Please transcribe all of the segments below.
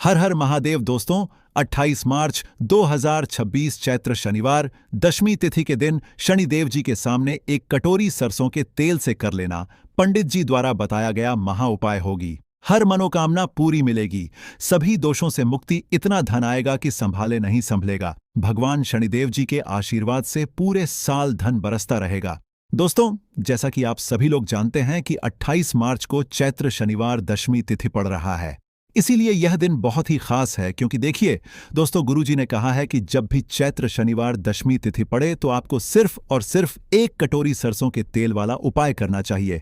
हर हर महादेव दोस्तों। 28 मार्च 2026 चैत्र शनिवार दशमी तिथि के दिन शनिदेव जी के सामने एक कटोरी सरसों के तेल से कर लेना पंडित जी द्वारा बताया गया महा उपाय होगी। हर मनोकामना पूरी मिलेगी, सभी दोषों से मुक्ति, इतना धन आएगा कि संभाले नहीं संभलेगा। भगवान शनिदेव जी के आशीर्वाद से पूरे साल धन बरसता रहेगा। दोस्तों, जैसा कि आप सभी लोग जानते हैं कि 28 मार्च को चैत्र शनिवार दशमी तिथि पड़ रहा है। इसीलिए यह दिन बहुत ही खास है, क्योंकि देखिए दोस्तों, गुरुजी ने कहा है कि जब भी चैत्र शनिवार दशमी तिथि पड़े तो आपको सिर्फ और सिर्फ एक कटोरी सरसों के तेल वाला उपाय करना चाहिए।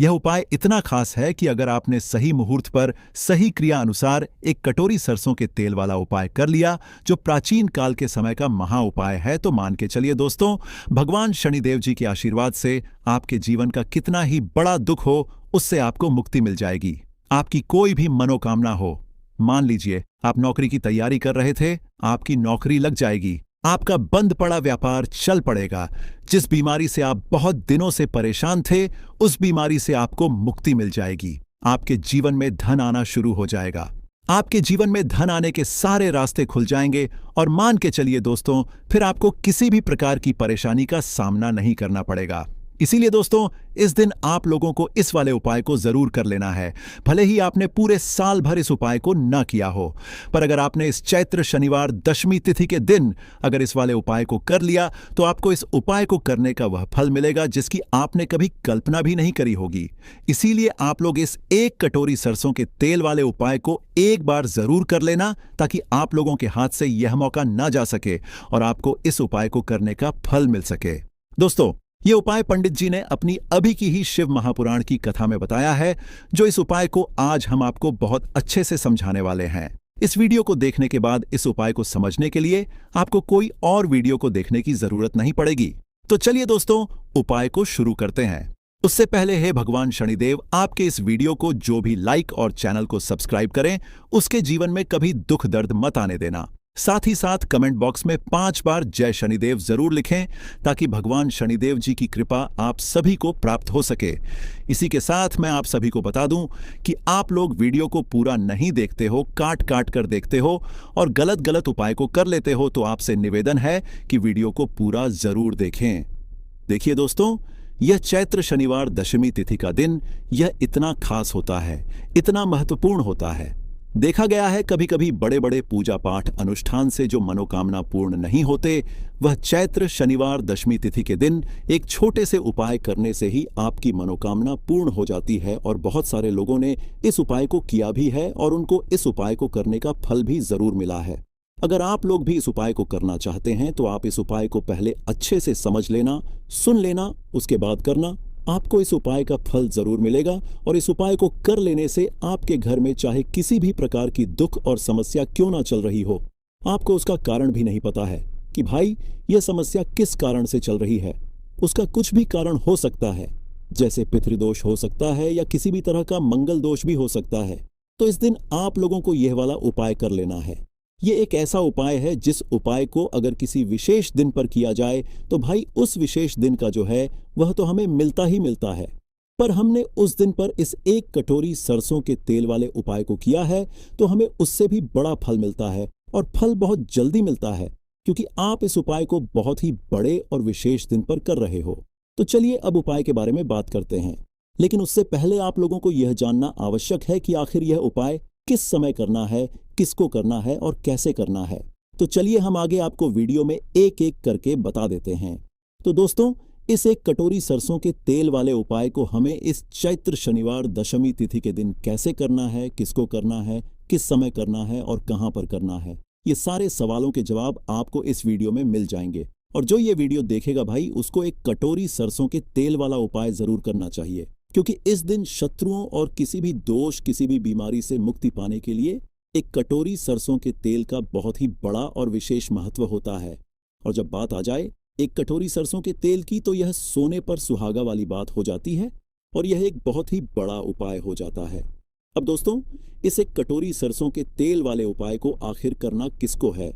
यह उपाय इतना खास है कि अगर आपने सही मुहूर्त पर सही क्रिया अनुसार एक कटोरी सरसों के तेल वाला उपाय कर लिया, जो प्राचीन काल के समय का महा उपाय है, तो मान के चलिए दोस्तों, भगवान शनिदेव जी के आशीर्वाद से आपके जीवन का कितना ही बड़ा दुख हो, उससे आपको मुक्ति मिल जाएगी। आपकी कोई भी मनोकामना हो, मान लीजिए आप नौकरी की तैयारी कर रहे थे, आपकी नौकरी लग जाएगी। आपका बंद पड़ा व्यापार चल पड़ेगा। जिस बीमारी से आप बहुत दिनों से परेशान थे, उस बीमारी से आपको मुक्ति मिल जाएगी। आपके जीवन में धन आना शुरू हो जाएगा। आपके जीवन में धन आने के सारे रास्ते खुल जाएंगे और मान के चलिए दोस्तों, फिर आपको किसी भी प्रकार की परेशानी का सामना नहीं करना पड़ेगा। इसीलिए दोस्तों, इस दिन आप लोगों को इस वाले उपाय को जरूर कर लेना है, भले ही आपने पूरे साल भर इस उपाय को न किया हो। पर अगर आपने इस चैत्र शनिवार दशमी तिथि के दिन अगर इस वाले उपाय को कर लिया, तो आपको इस उपाय को करने का वह फल मिलेगा जिसकी आपने कभी कल्पना भी नहीं करी होगी। इसीलिए आप लोग इस एक कटोरी सरसों के तेल वाले उपाय को एक बार जरूर कर लेना, ताकि आप लोगों के हाथ से यह मौका न जा सके और आपको इस उपाय को करने का फल मिल सके। दोस्तों, ये उपाय पंडित जी ने अपनी अभी की ही शिव महापुराण की कथा में बताया है, जो इस उपाय को आज हम आपको बहुत अच्छे से समझाने वाले हैं। इस वीडियो को देखने के बाद इस उपाय को समझने के लिए आपको कोई और वीडियो को देखने की जरूरत नहीं पड़ेगी। तो चलिए दोस्तों, उपाय को शुरू करते हैं। उससे पहले हे भगवान शनिदेव, आपके इस वीडियो को जो भी लाइक और चैनल को सब्सक्राइब करें, उसके जीवन में कभी दुख दर्द मत आने देना। साथ ही साथ कमेंट बॉक्स में 5 बार जय शनिदेव जरूर लिखें, ताकि भगवान शनिदेव जी की कृपा आप सभी को प्राप्त हो सके। इसी के साथ मैं आप सभी को बता दूं कि आप लोग वीडियो को पूरा नहीं देखते हो, काट काट कर देखते हो और गलत गलत उपाय को कर लेते हो, तो आपसे निवेदन है कि वीडियो को पूरा जरूर देखें। देखिए दोस्तों, यह चैत्र शनिवार दशमी तिथि का दिन यह इतना खास होता है, इतना महत्वपूर्ण होता है। देखा गया है कभी कभी बड़े बड़े पूजा पाठ अनुष्ठान से जो मनोकामना पूर्ण नहीं होते, वह चैत्र शनिवार दशमी तिथि के दिन एक छोटे से उपाय करने से ही आपकी मनोकामना पूर्ण हो जाती है। और बहुत सारे लोगों ने इस उपाय को किया भी है और उनको इस उपाय को करने का फल भी जरूर मिला है। अगर आप लोग भी इस उपाय को करना चाहते हैं, तो आप इस उपाय को पहले अच्छे से समझ लेना, सुन लेना, उसके बाद करना। आपको इस उपाय का फल जरूर मिलेगा और इस उपाय को कर लेने से आपके घर में चाहे किसी भी प्रकार की दुख और समस्या क्यों ना चल रही हो, आपको उसका कारण भी नहीं पता है कि भाई यह समस्या किस कारण से चल रही है। उसका कुछ भी कारण हो सकता है, जैसे पितृदोष हो सकता है या किसी भी तरह का मंगल दोष भी हो सकता है। तो इस दिन आप लोगों को यह वाला उपाय कर लेना है। ये एक ऐसा उपाय है जिस उपाय को अगर किसी विशेष दिन पर किया जाए, तो भाई उस विशेष दिन का जो है वह तो हमें मिलता ही मिलता है। पर हमने उस दिन पर इस एक कटोरी सरसों के तेल वाले उपाय को किया है, तो हमें उससे भी बड़ा फल मिलता है और फल बहुत जल्दी मिलता है, क्योंकि आप इस उपाय को बहुत ही बड़े और विशेष दिन पर कर रहे हो। तो चलिए अब उपाय के बारे में बात करते हैं, लेकिन उससे पहले आप लोगों को यह जानना आवश्यक है कि आखिर यह उपाय किस समय करना है, किसको करना है और कैसे करना है। तो चलिए हम आगे आपको वीडियो में एक एक करके बता देते हैं। तो दोस्तों, इस एक कटोरी सरसों के तेल वाले उपाय को हमें इस चैत्र शनिवार दशमी तिथि के दिन कैसे करना है, किसको करना है, किस समय करना है और कहां पर करना है, ये सारे सवालों के जवाब आपको इस वीडियो में मिल जाएंगे। और जो ये वीडियो देखेगा भाई, उसको एक कटोरी सरसों के तेल वाला उपाय जरूर करना चाहिए, क्योंकि इस दिन शत्रुओं और किसी भी दोष, किसी भी बीमारी से मुक्ति पाने के लिए एक कटोरी सरसों के तेल का बहुत ही बड़ा और विशेष महत्व होता है। और जब बात आ जाए एक कटोरी सरसों के तेल की, तो यह सोने पर सुहागा वाली बात हो जाती है और यह एक बहुत ही बड़ा उपाय हो जाता है। अब दोस्तों, इस एक कटोरी सरसों के तेल वाले उपाय को आखिर करना किसको है,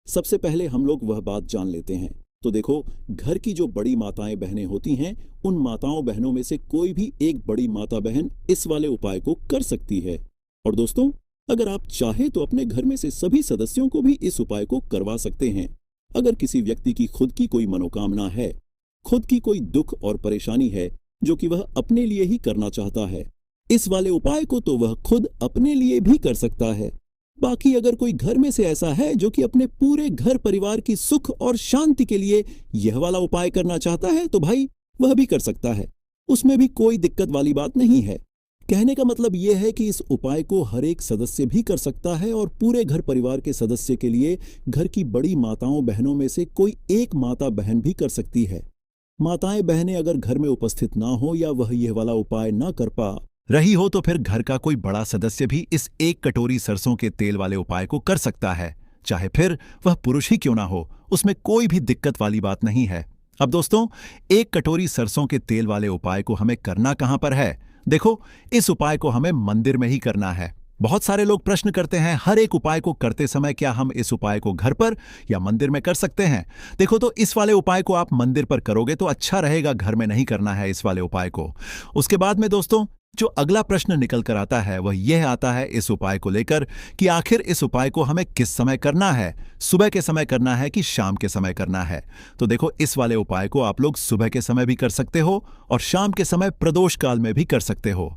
सबसे पहले हम लोग वह बात जान लेते हैं। तो देखो, घर की जो बड़ी माताएं बहनें होती हैं, उन माताओं बहनों में से कोई भी एक बड़ी माता बहन इस वाले उपाय को कर सकती है। और दोस्तों, अगर आप चाहे तो अपने घर में से सभी सदस्यों को भी इस उपाय को करवा सकते हैं। अगर किसी व्यक्ति की खुद की कोई मनोकामना है, खुद की कोई दुख और परेशानी है जो कि वह अपने लिए ही करना चाहता है, इस वाले उपाय को तो वह खुद अपने लिए भी कर सकता है। बाकी अगर कोई घर में से ऐसा है जो कि अपने पूरे घर परिवार की सुख और शांति के लिए यह वाला उपाय करना चाहता है, तो भाई वह भी कर सकता है। उसमें भी कोई दिक्कत वाली बात नहीं है। कहने का मतलब यह है कि इस उपाय को हर एक सदस्य भी कर सकता है और पूरे घर परिवार के सदस्य के लिए घर की बड़ी माताओं बहनों में से कोई एक माता बहन भी कर सकती है। माताएं बहनें अगर घर में उपस्थित ना हो या वह यह वाला उपाय ना कर पा रही हो तो फिर घर का कोई बड़ा सदस्य भी इस एक कटोरी सरसों के तेल वाले उपाय को कर सकता है, चाहे फिर वह पुरुष ही क्यों ना हो। उसमें कोई भी दिक्कत वाली बात नहीं है। अब दोस्तों, एक कटोरी सरसों के तेल वाले उपाय को हमें करना कहां पर है? देखो, इस उपाय को हमें मंदिर में ही करना है। बहुत सारे लोग प्रश्न करते हैं, हर एक उपाय को करते समय क्या हम इस उपाय को घर पर या मंदिर में कर सकते हैं? देखो, तो इस वाले उपाय को आप मंदिर पर करोगे तो अच्छा रहेगा, घर में नहीं करना है इस वाले उपाय को। उसके बाद में दोस्तों, जो अगला प्रश्न निकल कर आता है वह यह आता है इस उपाय को लेकर कि आखिर इस उपाय को हमें किस समय करना है, सुबह के समय करना है कि शाम के समय करना है? तो देखो, इस वाले उपाय को आप लोग सुबह के समय भी कर सकते हो और शाम के समय प्रदोष काल में भी कर सकते हो।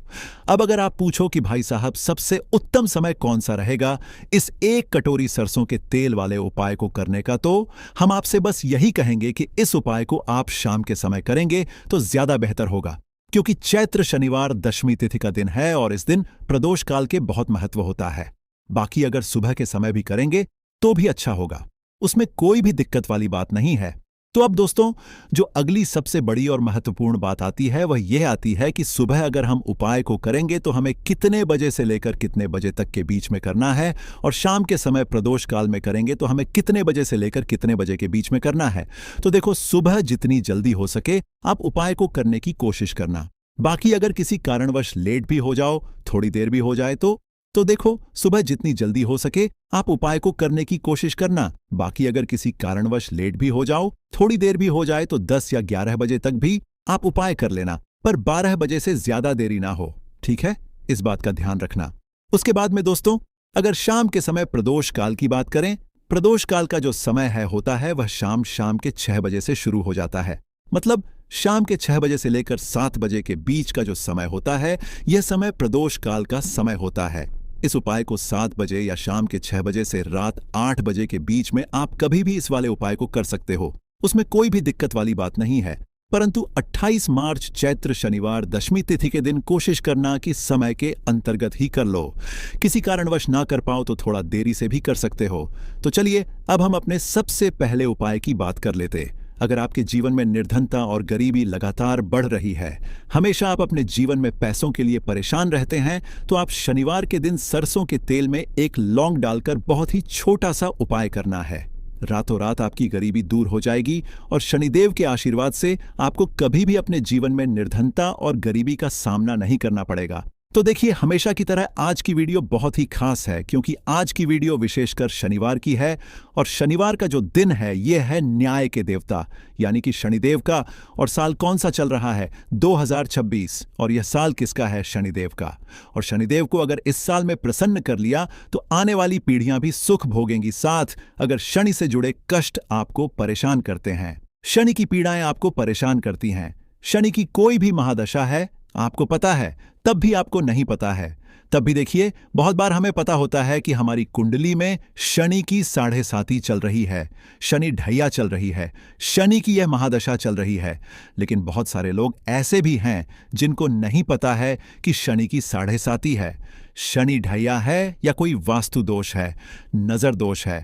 अब अगर आप पूछो कि भाई साहब सबसे उत्तम समय कौन सा रहेगा इस एक कटोरी सरसों के तेल वाले उपाय को करने का, तो हम आपसे बस यही कहेंगे कि इस उपाय को आप शाम के समय करेंगे तो ज्यादा बेहतर होगा, क्योंकि चैत्र शनिवार दशमी तिथि का दिन है और इस दिन प्रदोष काल के बहुत महत्व होता है। बाकी अगर सुबह के समय भी करेंगे तो भी अच्छा होगा, उसमें कोई भी दिक्कत वाली बात नहीं है। तो अब दोस्तों, जो अगली सबसे बड़ी और महत्वपूर्ण बात आती है वह यह आती है कि सुबह अगर हम उपाय को करेंगे तो हमें कितने बजे से लेकर कितने बजे तक के बीच में करना है, और शाम के समय प्रदोष काल में करेंगे तो हमें कितने बजे से लेकर कितने बजे के बीच में करना है। तो देखो, सुबह जितनी जल्दी हो सके आप उपाय को करने की कोशिश करना। बाकी अगर किसी कारणवश लेट भी हो जाओ, थोड़ी देर भी हो जाए तो देखो, सुबह जितनी जल्दी हो सके आप उपाय को करने की कोशिश करना। बाकी अगर किसी कारणवश लेट भी हो जाओ, थोड़ी देर भी हो जाए तो 10 या 11 बजे तक भी आप उपाय कर लेना, पर 12 बजे से ज्यादा देरी ना हो, ठीक है? इस बात का ध्यान रखना। उसके बाद में दोस्तों, अगर शाम के समय प्रदोष काल की बात करें, प्रदोष काल का जो समय होता है वह शाम के 6 बजे से शुरू हो जाता है। मतलब शाम के 6 बजे से लेकर 7 बजे के बीच का जो समय होता है, यह समय प्रदोष काल का समय होता है। इस उपाय को 7 बजे या शाम के 6 बजे से रात 8 बजे के बीच में आप कभी भी इस वाले उपाय को कर सकते हो, उसमें कोई भी दिक्कत वाली बात नहीं है। परंतु 28 मार्च चैत्र शनिवार दशमी तिथि के दिन कोशिश करना कि समय के अंतर्गत ही कर लो। किसी कारणवश ना कर पाओ तो थोड़ा देरी से भी कर सकते हो। तो चलिए, अब हम अपने सबसे पहले उपाय की बात कर लेते। अगर आपके जीवन में निर्धनता और गरीबी लगातार बढ़ रही है, हमेशा आप अपने जीवन में पैसों के लिए परेशान रहते हैं, तो आप शनिवार के दिन सरसों के तेल में एक लौंग डालकर बहुत ही छोटा सा उपाय करना है। रातों रात आपकी गरीबी दूर हो जाएगी और शनिदेव के आशीर्वाद से आपको कभी भी अपने जीवन में निर्धनता और गरीबी का सामना नहीं करना पड़ेगा। तो देखिए, हमेशा की तरह आज की वीडियो बहुत ही खास है, क्योंकि आज की वीडियो विशेषकर शनिवार की है और शनिवार का जो दिन है यह है न्याय के देवता यानी कि शनिदेव का। और साल कौन सा चल रहा है? 2026। और यह साल किसका है? शनिदेव का। और शनिदेव को अगर इस साल में प्रसन्न कर लिया तो आने वाली पीढ़ियां भी सुख भोगेंगी। साथ अगर शनि से जुड़े कष्ट आपको परेशान करते हैं, शनि की पीड़ाएं आपको परेशान करती हैं, शनि की कोई भी महादशा है आपको पता है तब भी आपको नहीं पता है, तब भी देखिए, बहुत बार हमें पता होता है कि हमारी कुंडली में शनि की 7.5 चल रही है, शनि ढैया चल रही है, शनि की यह महादशा चल रही है। लेकिन बहुत सारे लोग ऐसे भी हैं जिनको नहीं पता है कि शनि की 7.5 है, शनि ढैया है या कोई वास्तु दोष है, नजर दोष है।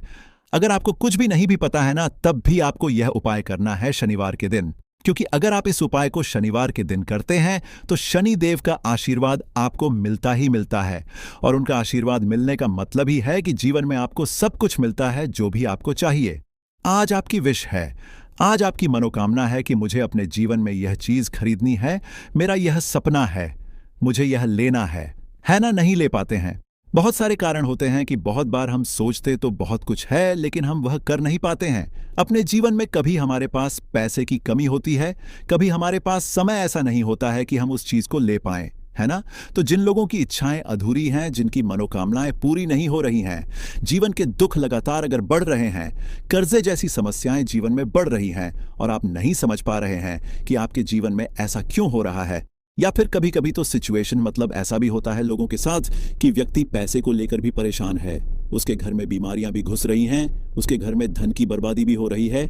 अगर आपको कुछ भी नहीं भी पता है ना, तब भी आपको यह उपाय करना है शनिवार के दिन, क्योंकि अगर आप इस उपाय को शनिवार के दिन करते हैं तो शनि देव का आशीर्वाद आपको मिलता ही मिलता है। और उनका आशीर्वाद मिलने का मतलब ही है कि जीवन में आपको सब कुछ मिलता है जो भी आपको चाहिए। आज आपकी विश है, आज आपकी मनोकामना है कि मुझे अपने जीवन में यह चीज खरीदनी है, मेरा यह सपना है, मुझे यह लेना है ना? नहीं ले पाते हैं। बहुत सारे कारण होते हैं कि बहुत बार हम सोचते तो बहुत कुछ है लेकिन हम वह कर नहीं पाते हैं। अपने जीवन में कभी हमारे पास पैसे की कमी होती है, कभी हमारे पास समय ऐसा नहीं होता है कि हम उस चीज को ले पाएं। है ना? तो जिन लोगों की इच्छाएं अधूरी हैं, जिनकी मनोकामनाएं पूरी नहीं हो रही हैं, जीवन के दुख लगातार अगर बढ़ रहे हैं, कर्जे जैसी समस्याएं जीवन में बढ़ रही हैं और आप नहीं समझ पा रहे हैं कि आपके जीवन में ऐसा क्यों हो रहा है, या फिर कभी कभी तो सिचुएशन मतलब ऐसा भी होता है लोगों के साथ कि व्यक्ति पैसे को लेकर भी परेशान है, उसके घर में बीमारियां भी घुस रही हैं, उसके घर में धन की बर्बादी भी हो रही है।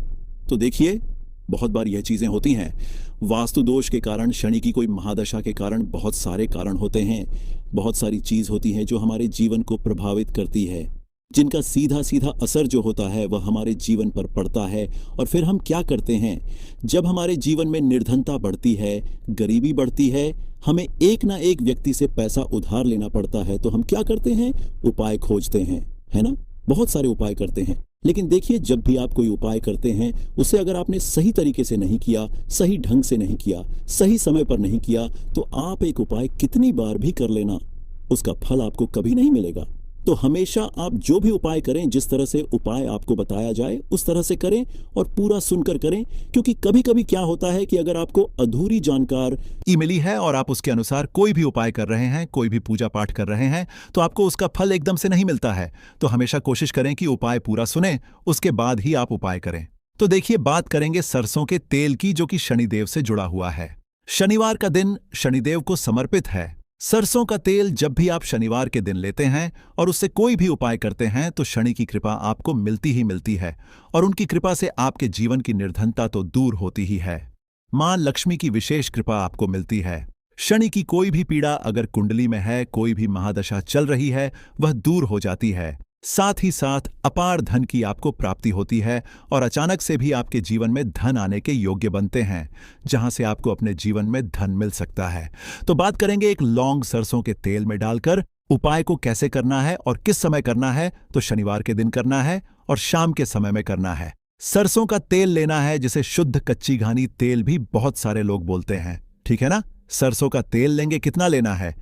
तो देखिए, बहुत बार यह चीजें होती हैं। वास्तु दोष के कारण, शनि की कोई महादशा के कारण बहुत सारे कारण होते हैं। बहुत सारी चीज होती हैं जो हमारे जीवन को प्रभावित करती है, जिनका सीधा सीधा असर जो होता है वह हमारे जीवन पर पड़ता है। और फिर हम क्या करते हैं? जब हमारे जीवन में निर्धनता बढ़ती है, गरीबी बढ़ती है, हमें एक ना एक व्यक्ति से पैसा उधार लेना पड़ता है, तो हम क्या करते हैं? उपाय खोजते हैं, है ना? बहुत सारे उपाय करते हैं। लेकिन देखिए, जब भी आप कोई उपाय करते हैं, उसे अगर आपने सही तरीके से नहीं किया, सही ढंग से नहीं किया, सही समय पर नहीं किया, तो आप एक उपाय कितनी बार भी कर लेना, उसका फल आपको कभी नहीं मिलेगा। तो हमेशा आप जो भी उपाय करें, जिस तरह से उपाय आपको बताया जाए उस तरह से करें और पूरा सुनकर करें। क्योंकि कभी कभी क्या होता है कि अगर आपको अधूरी जानकारी मिली है और आप उसके अनुसार कोई भी उपाय कर रहे हैं, कोई भी पूजा पाठ कर रहे हैं, तो आपको उसका फल एकदम से नहीं मिलता है। तो हमेशा कोशिश करें कि उपाय पूरा सुनें, उसके बाद ही आप उपाय करें। तो देखिए, बात करेंगे सरसों के तेल की, जो कि शनिदेव से जुड़ा हुआ है। शनिवार का दिन शनिदेव को समर्पित है। सरसों का तेल जब भी आप शनिवार के दिन लेते हैं और उससे कोई भी उपाय करते हैं, तो शनि की कृपा आपको मिलती ही मिलती है और उनकी कृपा से आपके जीवन की निर्धनता तो दूर होती ही है। मां लक्ष्मी की विशेष कृपा आपको मिलती है। शनि की कोई भी पीड़ा अगर कुंडली में है, कोई भी महादशा चल रही है, वह दूर हो जाती है। साथ ही साथ अपार धन की आपको प्राप्ति होती है और अचानक से भी आपके जीवन में धन आने के योग्य बनते हैं, जहां से आपको अपने जीवन में धन मिल सकता है। तो बात करेंगे एक लौंग सरसों के तेल में डालकर उपाय को कैसे करना है और किस समय करना है। तो शनिवार के दिन करना है और शाम के समय में करना है। सरसों का तेल लेना है, जिसे शुद्ध कच्ची घानी तेल भी बहुत सारे लोग बोलते हैं, ठीक है ना? सरसों का तेल लेंगे, कितना लेना है?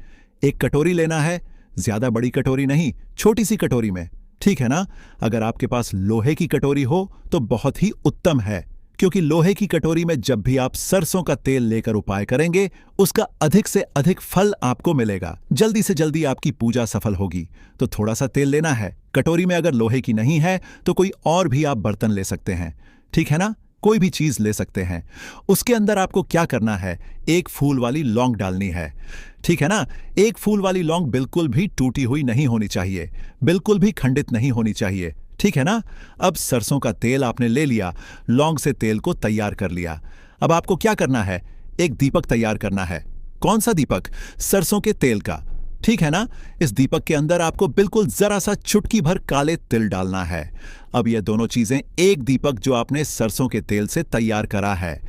1 कटोरी लेना है, ज्यादा बड़ी कटोरी नहीं, छोटी सी कटोरी में, ठीक है ना? अगर आपके पास लोहे की कटोरी हो तो बहुत ही उत्तम है, क्योंकि लोहे की कटोरी में जब भी आप सरसों का तेल लेकर उपाय करेंगे, उसका अधिक से अधिक फल आपको मिलेगा। जल्दी से जल्दी आपकी पूजा सफल होगी। तो थोड़ा सा तेल लेना है। कटोरी में अगर लोहे की नहीं है तो कोई और भी आप बर्तन ले सकते हैं, ठीक है ना? कोई भी चीज ले सकते हैं। उसके अंदर आपको क्या करना है? 1 फूल वाली लौंग डालनी है, ठीक है ना? 1 फूल वाली लौंग बिल्कुल भी टूटी हुई नहीं होनी चाहिए, बिल्कुल भी खंडित नहीं होनी चाहिए, ठीक है ना? अब सरसों का तेल आपने ले लिया, लौंग से तेल को तैयार कर लिया। अब आपको क्या करना है? एक दीपक तैयार करना है। कौन सा दीपक? सरसों के तेल का, ठीक है ना? इस दीपक के अंदर आपको बिल्कुल जरा सा चुटकी भर काले तिल डालना है। अब ये दोनों चीजें, एक दीपक जो आपने सरसों के तेल से तैयार करा है,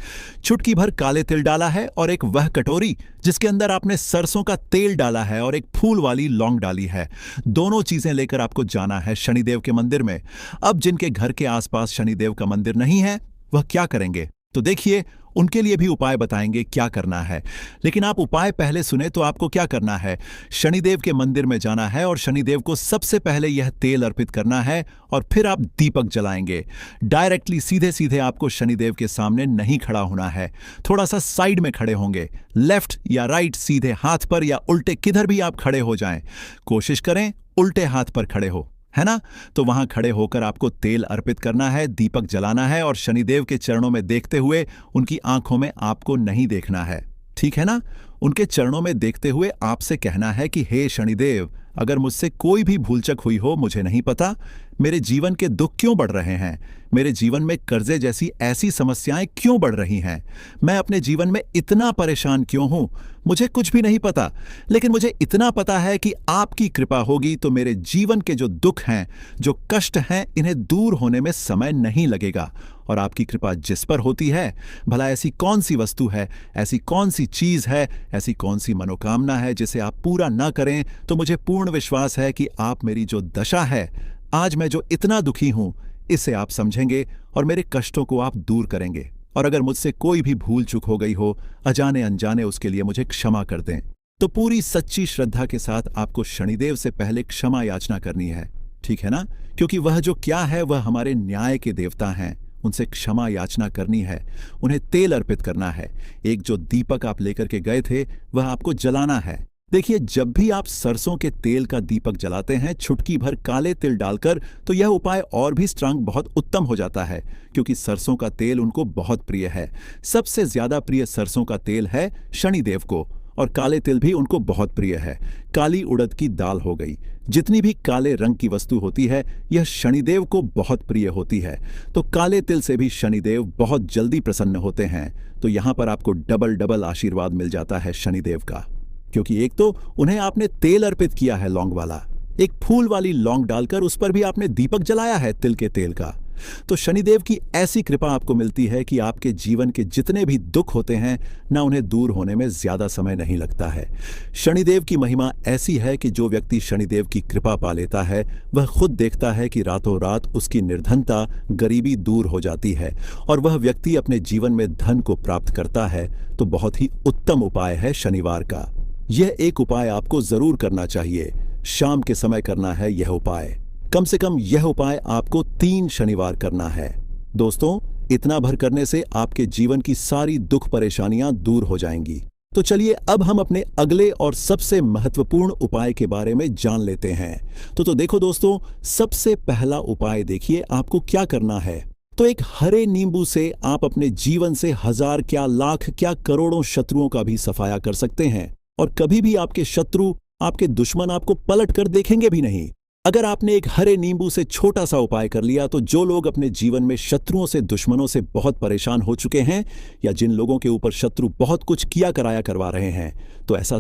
चुटकी भर काले तिल डाला है, और एक वह कटोरी जिसके अंदर आपने सरसों का तेल डाला है और एक फूल वाली लौंग डाली है। दोनों चीजें लेकर आपको जाना है शनिदेव के मंदिर में। अब जिनके घर के आसपास शनिदेव का मंदिर नहीं है, वह क्या करेंगे? तो देखिए, उनके लिए भी उपाय बताएंगे क्या करना है। लेकिन आप उपाय पहले सुने तो आपको क्या करना है? शनिदेव के मंदिर में जाना है और शनिदेव को सबसे पहले यह तेल अर्पित करना है और फिर आप दीपक जलाएंगे। डायरेक्टली सीधे सीधे आपको शनिदेव के सामने नहीं खड़ा होना है, थोड़ा सा साइड में खड़े होंगे, लेफ्ट या राइट, सीधे हाथ पर या उल्टे, किधर भी आप खड़े हो जाएं। कोशिश करें उल्टे हाथ पर खड़े हो, है ना? तो वहां खड़े होकर आपको तेल अर्पित करना है, दीपक जलाना है और शनिदेव के चरणों में देखते हुए, उनकी आंखों में आपको नहीं देखना है, ठीक है ना? उनके चरणों में देखते हुए आपसे कहना है कि हे शनिदेव, अगर मुझसे कोई भी भूलचक हुई हो, मुझे नहीं पता। मेरे जीवन के दुख क्यों बढ़ रहे हैं? मेरे जीवन में कर्जे जैसी ऐसी समस्याएं क्यों बढ़ रही हैं? मैं अपने जीवन में इतना परेशान क्यों हूं? मुझे कुछ भी नहीं पता, लेकिन मुझे इतना पता है कि आपकी कृपा होगी तो मेरे जीवन के जो दुख हैं, जो कष्ट हैं, इन्हें दूर होने में समय नहीं लगेगा। और आपकी कृपा जिस पर होती है, भला ऐसी कौन सी वस्तु है, ऐसी कौन सी चीज है, ऐसी कौन सी मनोकामना है जिसे आप पूरा ना करें? तो मुझे पूर्ण विश्वास है कि आप मेरी जो दशा है, आज मैं जो इतना दुखी हूं, इसे आप समझेंगे और मेरे कष्टों को आप दूर करेंगे। और अगर मुझसे कोई भी भूल चूक हो गई हो, अजाने अनजाने, उसके लिए मुझे क्षमा कर दें। तो पूरी सच्ची श्रद्धा के साथ आपको शनिदेव से पहले क्षमा याचना करनी है, ठीक है ना? क्योंकि वह जो क्या है, वह हमारे न्याय के देवता हैं। उनसे क्षमा याचना करनी है, उन्हें तेल अर्पित करना है। एक जो दीपक आप लेकर के गए थे वह आपको जलाना है। देखिए, जब भी आप सरसों के तेल का दीपक जलाते हैं चुटकी भर काले तिल डालकर, तो यह उपाय और भी स्ट्रांग बहुत उत्तम हो जाता है, क्योंकि सरसों का तेल उनको बहुत प्रिय है। सबसे ज्यादा प्रिय सरसों का तेल है शनिदेव को, और काले तिल भी उनको बहुत प्रिय है। काली उड़द की दाल हो गई, जितनी भी काले रंग की वस्तु होती है यह शनिदेव को बहुत प्रिय होती है। तो काले तिल से भी शनिदेव बहुत जल्दी प्रसन्न होते हैं। तो यहां पर आपको डबल डबल आशीर्वाद मिल जाता है शनिदेव का, क्योंकि एक तो उन्हें आपने तेल अर्पित किया है लौंग वाला, एक फूल वाली लौंग डालकर उस पर भी आपने दीपक जलाया है तिल के तेल का। तो शनिदेव की ऐसी कृपा आपको मिलती है कि आपके जीवन के जितने भी दुख होते हैं ना, उन्हें दूर होने में ज्यादा समय नहीं लगता है। शनिदेव की महिमा ऐसी है कि जो व्यक्ति शनिदेव की कृपा पा लेता है वह खुद देखता है कि रातों रात उसकी निर्धनता, गरीबी दूर हो जाती है और वह व्यक्ति अपने जीवन में धन को प्राप्त करता है। तो बहुत ही उत्तम उपाय है शनिवार का। यह एक उपाय आपको जरूर करना चाहिए। शाम के समय करना है यह उपाय। कम से कम यह उपाय आपको 3 शनिवार करना है। दोस्तों, इतना भर करने से आपके जीवन की सारी दुख परेशानियां दूर हो जाएंगी। तो चलिए अब हम अपने अगले और सबसे महत्वपूर्ण उपाय के बारे में जान लेते हैं। तो देखो दोस्तों, सबसे पहला उपाय देखिए आपको क्या करना है। तो एक हरे नींबू से आप अपने जीवन से 1000 क्या लाख क्या करोड़ों शत्रुओं का भी सफाया कर सकते हैं, और कभी भी आपके शत्रु, आपके दुश्मन आपको पलट कर देखेंगे भी नहीं। अगर आपने एक हरे नींबू से छोटा सा उपाय कर लिया, तो जो लोग अपने जीवन में शत्रुओं से, दुश्मनों से बहुत परेशान हो चुके हैं, या जिन लोगों के ऊपर शत्रु बहुत कुछ किया कराया करवा रहे हैं, तो ऐसा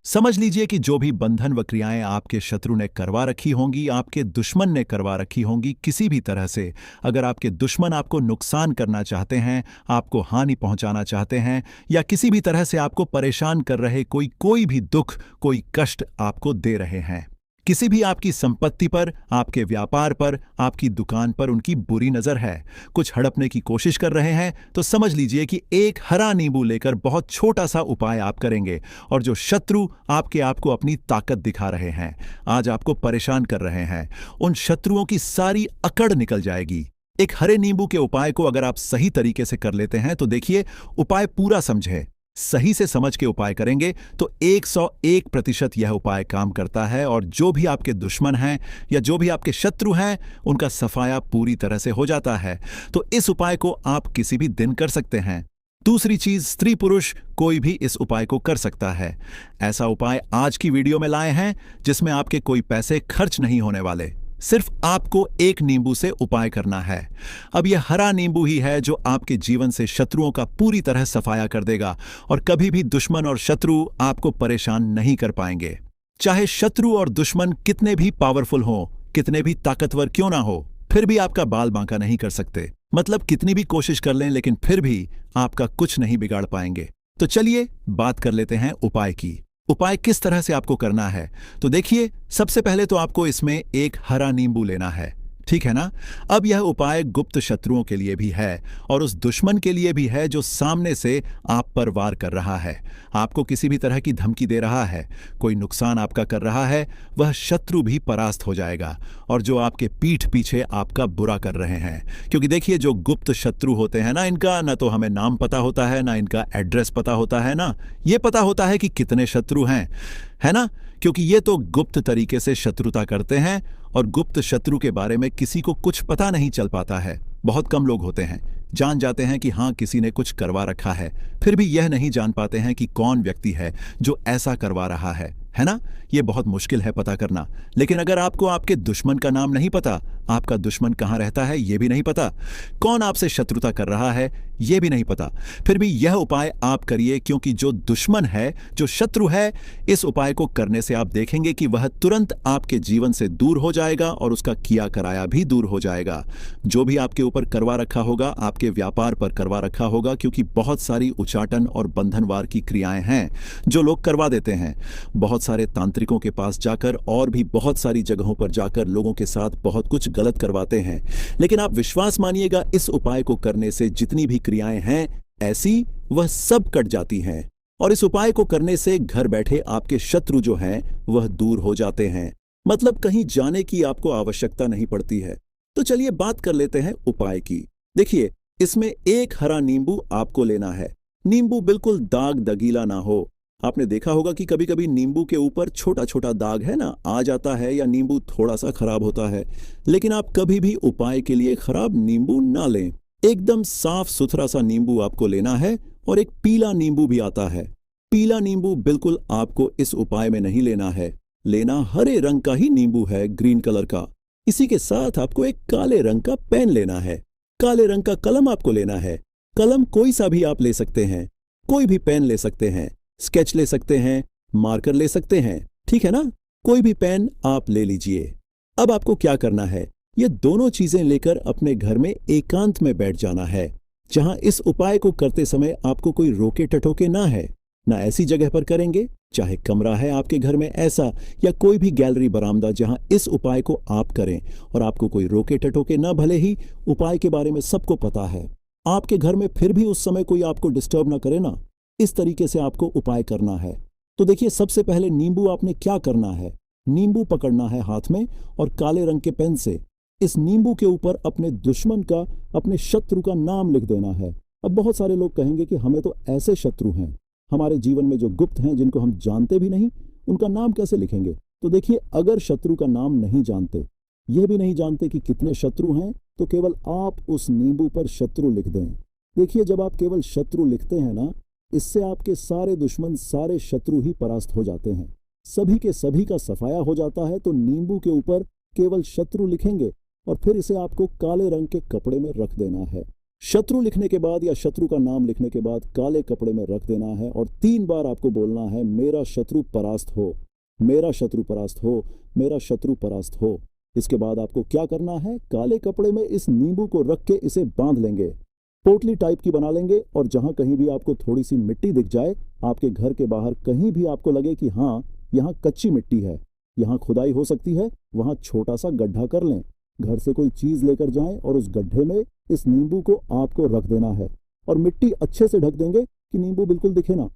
समझ लीजिए कि जो भी बंधन व क्रियाएं आपके शत्रु ने करवा रखी होंगी, आपके दुश्मन ने करवा रखी होंगी किसी भी तरह से, अगर आपके दुश्मन आपको नुकसान करना चाहते हैं, आपको हानि पहुंचाना चाहते हैं, या किसी भी तरह से आपको परेशान कर रहे कोई भी दुख, कोई कष्ट आपको दे रहे हैं, किसी भी आपकी संपत्ति पर, आपके व्यापार पर, आपकी दुकान पर उनकी बुरी नजर है, कुछ हड़पने की कोशिश कर रहे हैं, तो समझ लीजिए कि एक हरा नींबू लेकर बहुत छोटा सा उपाय आप करेंगे, और जो शत्रु आपको अपनी ताकत दिखा रहे हैं, आज आपको परेशान कर रहे हैं, उन शत्रुओं की सारी अकड़ निकल जाएगी। एक हरे नींबू के उपाय को अगर आप सही तरीके से कर लेते हैं, तो देखिए, उपाय पूरा समझे, सही से समझ के उपाय करेंगे तो 101% यह उपाय काम करता है, और जो भी आपके दुश्मन हैं या जो भी आपके शत्रु हैं उनका सफाया पूरी तरह से हो जाता है। तो इस उपाय को आप किसी भी दिन कर सकते हैं। दूसरी चीज, स्त्री पुरुष कोई भी इस उपाय को कर सकता है। ऐसा उपाय आज की वीडियो में लाए हैं जिसमें आपके कोई पैसे खर्च नहीं होने वाले, सिर्फ आपको एक नींबू से उपाय करना है। अब यह हरा नींबू ही है जो आपके जीवन से शत्रुओं का पूरी तरह सफाया कर देगा, और कभी भी दुश्मन और शत्रु आपको परेशान नहीं कर पाएंगे। चाहे शत्रु और दुश्मन कितने भी पावरफुल हो, कितने भी ताकतवर क्यों ना हो, फिर भी आपका बाल बांका नहीं कर सकते। मतलब कितनी भी कोशिश कर लें, लेकिन फिर भी आपका कुछ नहीं बिगाड़ पाएंगे। तो चलिए बात कर लेते हैं उपाय की। उपाय किस तरह से आपको करना है, तो देखिए, सबसे पहले तो आपको इसमें एक हरा नींबू लेना है, ठीक है ना। अब यह उपाय गुप्त शत्रुओं के लिए भी है और उस दुश्मन के लिए भी है जो सामने से आप पर वार कर रहा है, आपको किसी भी तरह की धमकी दे रहा है, कोई नुकसान आपका कर रहा है, वह शत्रु भी परास्त हो जाएगा। और जो आपके पीठ पीछे आपका बुरा कर रहे हैं, क्योंकि देखिए, जो गुप्त शत्रु होते हैं ना, इनका ना तो हमें नाम पता होता है, ना इनका एड्रेस पता होता है, ना ये पता होता है कि कितने शत्रु हैं, है ना, क्योंकि ये तो गुप्त तरीके से शत्रुता करते हैं, और गुप्त शत्रु के बारे में किसी को कुछ पता नहीं चल पाता है। बहुत कम लोग होते हैं, जान जाते हैं कि हाँ किसी ने कुछ करवा रखा है, फिर भी यह नहीं जान पाते हैं कि कौन व्यक्ति है जो ऐसा करवा रहा है ना। ये बहुत मुश्किल है पता करना। लेकिन अगर आपको आपके दुश्मन का नाम नहीं पता, आपका दुश्मन कहाँ रहता है ये भी नहीं पता, कौन आपसे शत्रुता कर रहा है ये भी नहीं पता, फिर भी यह उपाय आप करिए, क्योंकि जो दुश्मन है, जो शत्रु है, इस उपाय को करने से आप देखेंगे कि वह तुरंत आपके जीवन से दूर हो जाएगा और उसका किया कराया भी दूर हो जाएगा। जो भी आपके ऊपर करवा रखा होगा, आपके व्यापार पर करवा रखा होगा, क्योंकि बहुत सारी उचाटन और बंधनवार की क्रियाएं हैं जो लोग करवा देते हैं। बहुत सारे तांत्रिकों के पास जाकर और भी बहुत सारी जगहों पर जाकर लोगों के साथ बहुत कुछ गलत करवाते हैं, लेकिन आप विश्वास मानिएगा, इस उपाय को करने से जितनी भी क्रियाएं हैं ऐसी, वह सब कट जाती हैं। और इस उपाय को करने से घर बैठे आपके शत्रु जो हैं वह दूर हो जाते हैं, मतलब कहीं जाने की आपको आवश्यकता नहीं पड़ती है। तो चलिए बात कर लेते हैं उपाय की। देखिए, इसमें एक हरा नींबू आपको लेना है। नींबू बिल्कुल दाग दगीला ना हो। आपने देखा होगा कि कभी कभी नींबू के ऊपर छोटा छोटा दाग है ना, आ जाता है, या नींबू थोड़ा सा खराब होता है। लेकिन आप कभी भी उपाय के लिए खराब नींबू ना लें। एकदम साफ सुथरा सा नींबू आपको लेना है। और एक पीला नींबू भी आता है। पीला नींबू बिल्कुल आपको इस उपाय में नहीं लेना है। लेना हरे रंग का ही नींबू है, ग्रीन कलर का। इसी के साथ आपको एक काले रंग का पेन लेना है। काले रंग का कलम आपको लेना है। कलम कोई सा भी आप ले सकते हैं। कोई भी पेन ले सकते हैं, स्केच ले सकते हैं, मार्कर ले सकते हैं, ठीक है ना? कोई भी पेन आप ले लीजिए। अब आपको क्या करना है, ये दोनों चीजें लेकर अपने घर में एकांत में बैठ जाना है, जहां इस उपाय को करते समय आपको कोई रोके टटोके ना है। ना ऐसी जगह पर करेंगे, चाहे कमरा है आपके घर में ऐसा, या कोई भी गैलरी बरामदा जहां इस उपाय को आप करें और आपको कोई रोके टटोके ना। भले ही उपाय के बारे में सबको पता है, आपके घर में फिर भी उस समय कोई आपको डिस्टर्ब ना करे ना। इस तरीके से आपको उपाय करना है। तो देखिए, सबसे पहले नींबू आपने क्या करना है, नींबू पकड़ना है हाथ में और काले रंग के पेन से इस नींबू के ऊपर अपने दुश्मन का, अपने शत्रु का नाम लिख देना है। अब बहुत सारे लोग कहेंगे कि हमें तो ऐसे शत्रु हैं हमारे जीवन में जो गुप्त हैं, जिनको हम जानते भी नहीं, उनका नाम कैसे लिखेंगे? तो देखिए, अगर शत्रु का नाम नहीं जानते, यह भी नहीं जानते कि कितने शत्रु हैं, तो केवल आप उस नींबू पर शत्रु लिख दें। देखिए, जब आप केवल शत्रु लिखते हैं ना, इससे आपके सारे दुश्मन, सारे शत्रु ही परास्त हो जाते हैं। सभी के सभी का सफाया हो जाता है। तो नींबू के ऊपर केवल शत्रु लिखेंगे और फिर इसे आपको काले रंग के कपड़े में रख देना है। शत्रु लिखने के बाद या शत्रु का नाम लिखने के बाद काले कपड़े में रख देना है और 3 बार आपको बोलना है, मेरा शत्रु परास्त हो, मेरा शत्रु परास्त हो, मेरा शत्रु परास्त हो। इसके बाद आपको क्या करना है, काले कपड़े में इस नींबू को रख के इसे बांध लेंगे, पोटली टाइप की बना लेंगे। और जहां कहीं भी आपको थोड़ी सी मिट्टी दिख जाए, आपके घर के बाहर कहीं भी आपको लगे कि हाँ, यहाँ कच्ची मिट्टी है, यहाँ खुदाई हो सकती है, वहां छोटा सा गड्ढा कर लें। घर से कोई चीज लेकर जाएं और उस गड्ढे में इस नींबू को आपको रख देना है और मिट्टी अच्छे से ढक देंगे कि नींबू बिल्कुल दिखे ना।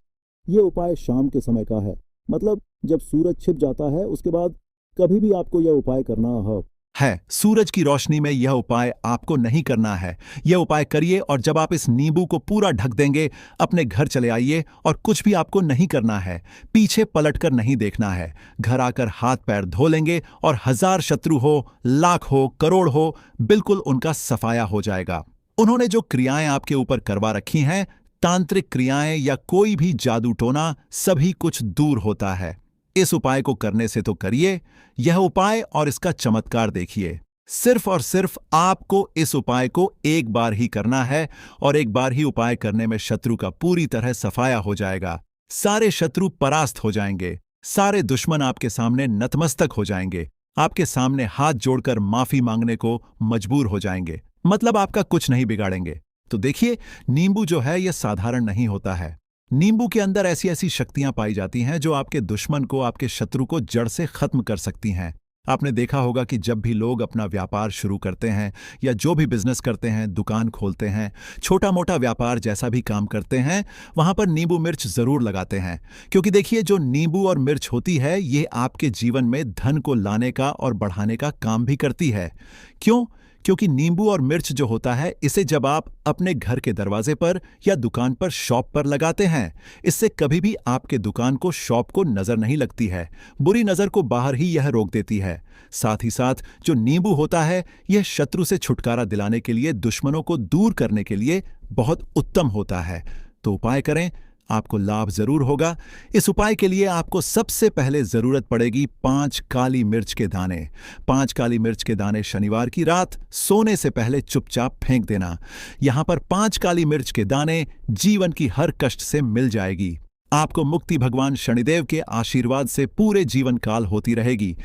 ये उपाय शाम के समय का है, मतलब जब सूरज छिप जाता है, उसके बाद कभी भी आपको यह उपाय करना है। सूरज की रोशनी में यह उपाय आपको नहीं करना है। यह उपाय करिए और जब आप इस नींबू को पूरा ढक देंगे, अपने घर चले आइए और कुछ भी आपको नहीं करना है, पीछे पलटकर नहीं देखना है। घर आकर हाथ पैर धो लेंगे और 1000 शत्रु हो, लाख हो, करोड़ हो, बिल्कुल उनका सफाया हो जाएगा। उन्होंने जो क्रियाएं आपके ऊपर करवा रखी हैं, तांत्रिक क्रियाएं या कोई भी जादू टोना, सभी कुछ दूर होता है। इस उपाय को करने से तो करिए, यह उपाय और इसका चमत्कार देखिए। सिर्फ और सिर्फ आपको इस उपाय को एक बार ही करना है और एक बार ही उपाय करने में शत्रु का पूरी तरह सफाया हो जाएगा। सारे शत्रु परास्त हो जाएंगे, सारे दुश्मन आपके सामने नतमस्तक हो जाएंगे, आपके सामने हाथ जोड़कर माफी मांगने को मजबूर हो जाएंगे। मतलब आपका कुछ नहीं बिगाड़ेंगे। तो देखिए, नींबू जो है यह साधारण नहीं होता है। नींबू के अंदर ऐसी ऐसी शक्तियां पाई जाती हैं जो आपके दुश्मन को, आपके शत्रु को जड़ से खत्म कर सकती हैं। आपने देखा होगा कि जब भी लोग अपना व्यापार शुरू करते हैं या जो भी बिजनेस करते हैं, दुकान खोलते हैं, छोटा मोटा व्यापार जैसा भी काम करते हैं, वहां पर नींबू मिर्च जरूर लगाते हैं। क्योंकि देखिए, जो नींबू और मिर्च होती है, ये आपके जीवन में धन को लाने का और बढ़ाने का काम भी करती है। क्यों? क्योंकि नींबू और मिर्च जो होता है, इसे जब आप अपने घर के दरवाजे पर या दुकान पर, शॉप पर लगाते हैं, इससे कभी भी आपके दुकान को, शॉप को नजर नहीं लगती है। बुरी नजर को बाहर ही यह रोक देती है। साथ ही साथ जो नींबू होता है, यह शत्रु से छुटकारा दिलाने के लिए, दुश्मनों को दूर करने के लिए बहुत उत्तम होता है। तो उपाय करें, आपको लाभ जरूर होगा। इस उपाय के लिए आपको सबसे पहले जरूरत पड़ेगी 5 काली मिर्च के दाने। 5 काली मिर्च के दाने शनिवार की रात सोने से पहले चुपचाप फेंक देना। यहां पर 5 काली मिर्च के दाने जीवन की हर कष्ट से मिल जाएगी। आपको मुक्ति भगवान शनिदेव के आशीर्वाद से पूरे जीवन काल होती रहेगी।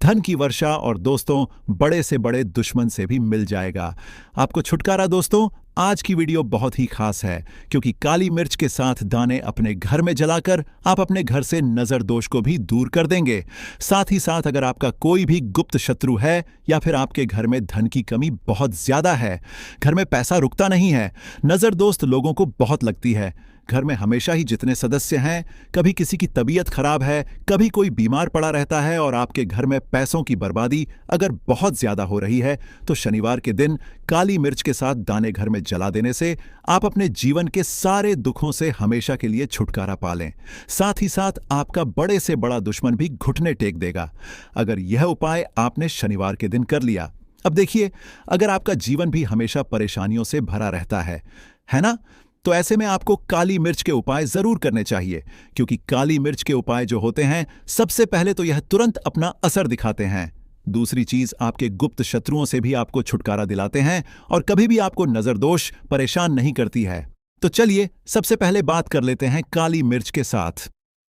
धन की वर्षा और दोस्तों, बड़े से बड़े दुश्मन से भी मिल जाएगा। आपको छुटकारा। दोस्तों, आज की वीडियो बहुत ही खास है क्योंकि काली मिर्च के साथ दाने अपने घर में जलाकर आप अपने घर से नजर दोष को भी दूर कर देंगे। साथ ही साथ अगर आपका कोई भी गुप्त शत्रु है या फिर आपके घर में धन की कमी बहुत ज्यादा है, घर में पैसा रुकता नहीं है, नजर दोस्त लोगों को बहुत लगती है, घर में हमेशा ही जितने सदस्य हैं, कभी किसी की तबीयत खराब है, कभी कोई बीमार पड़ा रहता है और आपके घर में पैसों की बर्बादी अगर बहुत ज्यादा हो रही है, तो शनिवार के दिन काली मिर्च के साथ दाने घर में जला देने से आप अपने जीवन के सारे दुखों से हमेशा के लिए छुटकारा पा लें। साथ ही साथ आपका बड़े से बड़ा दुश्मन भी घुटने टेक देगा अगर यह उपाय आपने शनिवार के दिन कर लिया। अब देखिए, अगर आपका जीवन भी हमेशा परेशानियों से भरा रहता है ना, तो ऐसे में आपको काली मिर्च के उपाय जरूर करने चाहिए, क्योंकि काली मिर्च के उपाय जो होते हैं, सबसे पहले तो यह तुरंत अपना असर दिखाते हैं। दूसरी चीज, आपके गुप्त शत्रुओं से भी आपको छुटकारा दिलाते हैं और कभी भी आपको नजर दोष परेशान नहीं करती है। तो चलिए सबसे पहले बात कर लेते हैं काली मिर्च के साथ।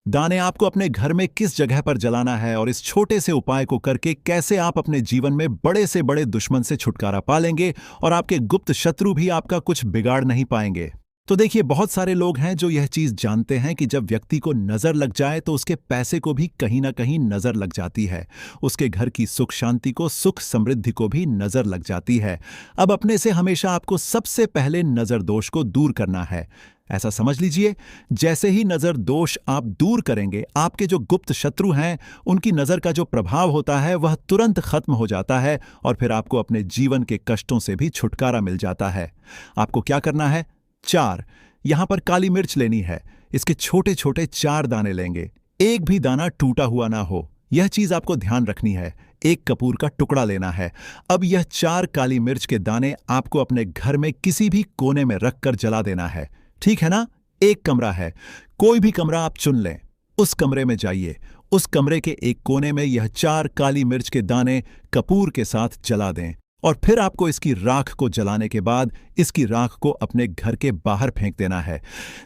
दाने आपको अपने घर में किस जगह पर जलाना है और इस छोटे से उपाय को करके कैसे आप अपने जीवन में बड़े से बड़े दुश्मन से छुटकारा पा लेंगे और आपके गुप्त शत्रु भी आपका कुछ बिगाड़ नहीं पाएंगे। तो देखिए, बहुत सारे लोग हैं जो यह चीज जानते हैं कि जब व्यक्ति को नजर लग जाए तो उसके पैसे को भी कहीं ना कहीं नजर लग जाती है, उसके घर की सुख शांति को, सुख समृद्धि को भी नजर लग जाती है। अब अपने से हमेशा आपको सबसे पहले नजर दोष को दूर करना है। ऐसा समझ लीजिए, जैसे ही नजर दोष आप दूर करेंगे, आपके जो गुप्त शत्रु हैं उनकी नजर का जो प्रभाव होता है वह तुरंत खत्म हो जाता है और फिर आपको अपने जीवन के कष्टों से भी छुटकारा मिल जाता है। आपको क्या करना है? 4 यहां पर काली मिर्च लेनी है। इसके छोटे छोटे 4 दाने लेंगे, एक भी दाना टूटा हुआ ना हो, यह चीज आपको ध्यान रखनी है। एक कपूर का टुकड़ा लेना है। अब यह 4 काली मिर्च के दाने आपको अपने घर में किसी भी कोने में रखकर जला देना है, ठीक है ना? एक कमरा है, कोई भी कमरा आप चुन लें, उस कमरे में जाइए। उस कमरे के एक कोने में यह 4 काली मिर्च के दाने कपूर के साथ जला दें और फिर आपको इसकी राख को जलाने के बाद इसकी राख को अपने घर के बाहर फेंक देना है।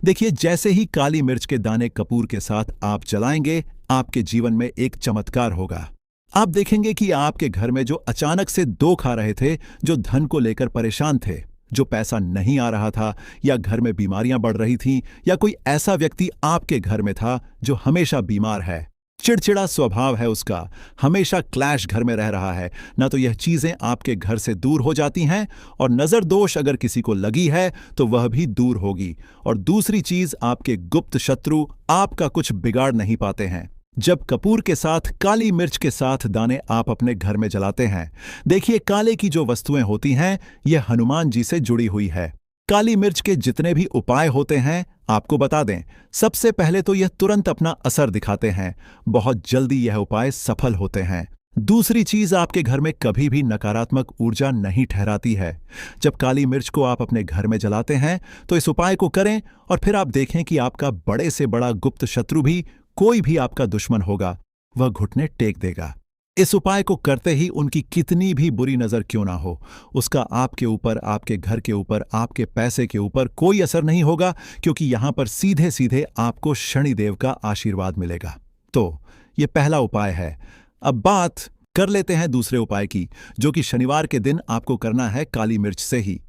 देखिए, जैसे ही काली मिर्च के दाने कपूर के साथ आप जलाएंगे, आपके जीवन में एक चमत्कार होगा। आप देखेंगे कि आपके घर में जो अचानक से दुख आ रहे थे, जो धन को लेकर परेशान थे, जो पैसा नहीं आ रहा था, या घर में बीमारियां बढ़ रही थीं, या कोई ऐसा व्यक्ति आपके घर में था जो हमेशा बीमार है, चिड़चिड़ा स्वभाव है उसका, हमेशा क्लैश घर में रह रहा है ना, तो यह चीजें आपके घर से दूर हो जाती हैं और नजर दोष अगर किसी को लगी है तो वह भी दूर होगी। और दूसरी चीज, आपके गुप्त शत्रु आपका कुछ बिगाड़ नहीं पाते हैं। जब कपूर के साथ काली मिर्च के साथ दाने आप अपने घर में जलाते हैं, देखिए काले की जो वस्तुएं होती हैं यह हनुमान जी से जुड़ी हुई है। काली मिर्च के जितने भी उपाय होते हैं आपको बता दें, सबसे पहले तो यह तुरंत अपना असर दिखाते हैं, बहुत जल्दी यह उपाय सफल होते हैं। दूसरी चीज, आपके घर में कभी भी नकारात्मक ऊर्जा नहीं ठहराती है। जब काली मिर्च को आप अपने घर में जलाते हैं तो इस उपाय को करें और फिर आप देखें कि आपका बड़े से बड़ा गुप्त शत्रु भी, कोई भी आपका दुश्मन होगा, वह घुटने टेक देगा। इस उपाय को करते ही उनकी कितनी भी बुरी नजर क्यों ना हो, उसका आपके ऊपर, आपके घर के ऊपर, आपके पैसे के ऊपर कोई असर नहीं होगा, क्योंकि यहां पर सीधे सीधे आपको शनिदेव का आशीर्वाद मिलेगा। तो यह पहला उपाय है। अब बात कर लेते हैं दूसरे उपाय की, जो कि शनिवार के दिन आपको करना है काली मिर्च से ही।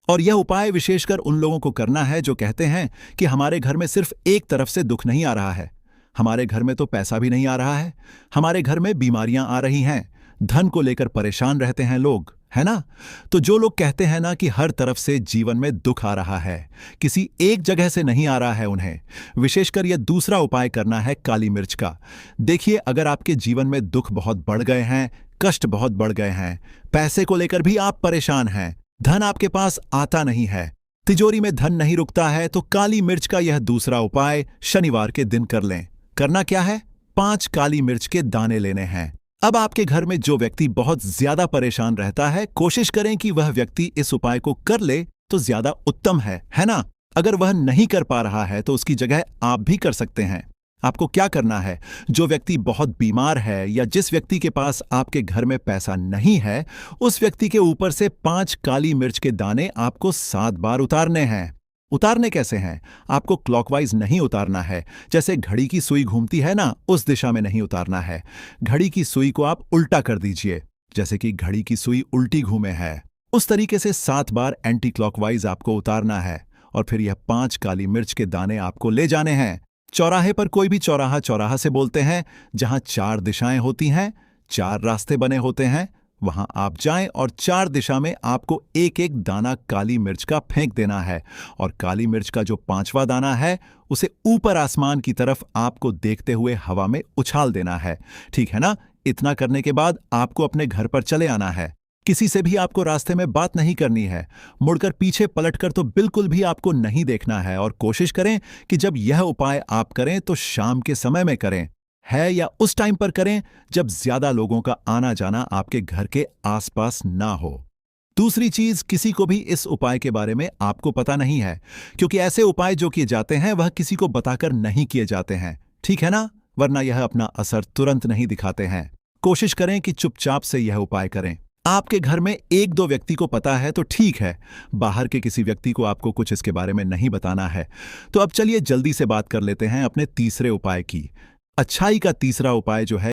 और यह उपाय विशेषकर उन लोगों को करना है जो कहते हैं कि हमारे घर में सिर्फ एक तरफ से दुख नहीं आ रहा है, हमारे घर में तो पैसा भी नहीं आ रहा है, हमारे घर में बीमारियां आ रही हैं, धन को लेकर परेशान रहते हैं लोग, है ना? तो जो लोग कहते हैं ना कि हर तरफ से जीवन में दुख आ रहा है, किसी एक जगह से नहीं आ रहा है, उन्हें विशेषकर यह दूसरा उपाय करना है काली मिर्च का। देखिए, अगर आपके जीवन में दुख बहुत बढ़ गए हैं, कष्ट बहुत बढ़ गए हैं, पैसे को लेकर भी आप परेशान हैं, धन आपके पास आता नहीं है, तिजोरी में धन नहीं रुकता है, तो काली मिर्च का यह दूसरा उपाय शनिवार के दिन कर लें। करना क्या है? 5 काली मिर्च के दाने लेने हैं। अब आपके घर में जो व्यक्ति बहुत ज्यादा परेशान रहता है, कोशिश करें कि वह व्यक्ति इस उपाय को कर ले तो ज्यादा उत्तम है ना? अगर वह नहीं कर पा रहा है तो उसकी जगह आप भी कर सकते हैं। आपको क्या करना है? जो व्यक्ति बहुत बीमार है या जिस व्यक्ति के पास आपके घर में पैसा नहीं है, उस व्यक्ति के ऊपर से 5 काली मिर्च के दाने आपको 7 बार उतारने हैं। उतारने कैसे हैं? आपको क्लॉकवाइज नहीं उतारना है, जैसे घड़ी की सुई घूमती है ना, उस दिशा में नहीं उतारना है। घड़ी की सुई को आप उल्टा कर दीजिए, जैसे कि घड़ी की सुई उल्टी घूमे है, उस तरीके से 7 बार एंटी क्लॉकवाइज आपको उतारना है। और फिर यह 5 काली मिर्च के दाने आपको ले जाने हैं चौराहे पर। कोई भी चौराहा से बोलते हैं जहां 4 दिशाएं होती हैं, 4 रास्ते बने होते हैं, वहां आप जाएं और 4 दिशा में आपको एक एक दाना काली मिर्च का फेंक देना है और काली मिर्च का जो 5वां दाना है उसे ऊपर आसमान की तरफ आपको देखते हुए हवा में उछाल देना है। ठीक है ना? इतना करने के बाद आपको अपने घर पर चले आना है। किसी से भी आपको रास्ते में बात नहीं करनी है। मुड़कर पीछे पलटकर तो बिल्कुल भी आपको नहीं देखना है और कोशिश करें कि जब यह उपाय आप करें तो शाम के समय में करें है या उस टाइम पर करें जब ज्यादा लोगों का आना जाना आपके घर के आसपास ना हो। दूसरी चीज, किसी को भी इस उपाय के बारे में आपको पता नहीं है, क्योंकि ऐसे उपाय जो किए जाते हैं वह किसी को बताकर नहीं किए जाते हैं। ठीक है ना? वरना यह अपना असर तुरंत नहीं दिखाते हैं। कोशिश करें कि चुपचाप से यह उपाय करें। आपके घर में 1-2 व्यक्ति को पता है तो ठीक है, बाहर के किसी व्यक्ति को आपको कुछ इसके बारे में नहीं बताना है। तो अब चलिए जल्दी से बात कर लेते हैं अपने तीसरे उपाय की। अच्छाई का तीसरा उपाय जो है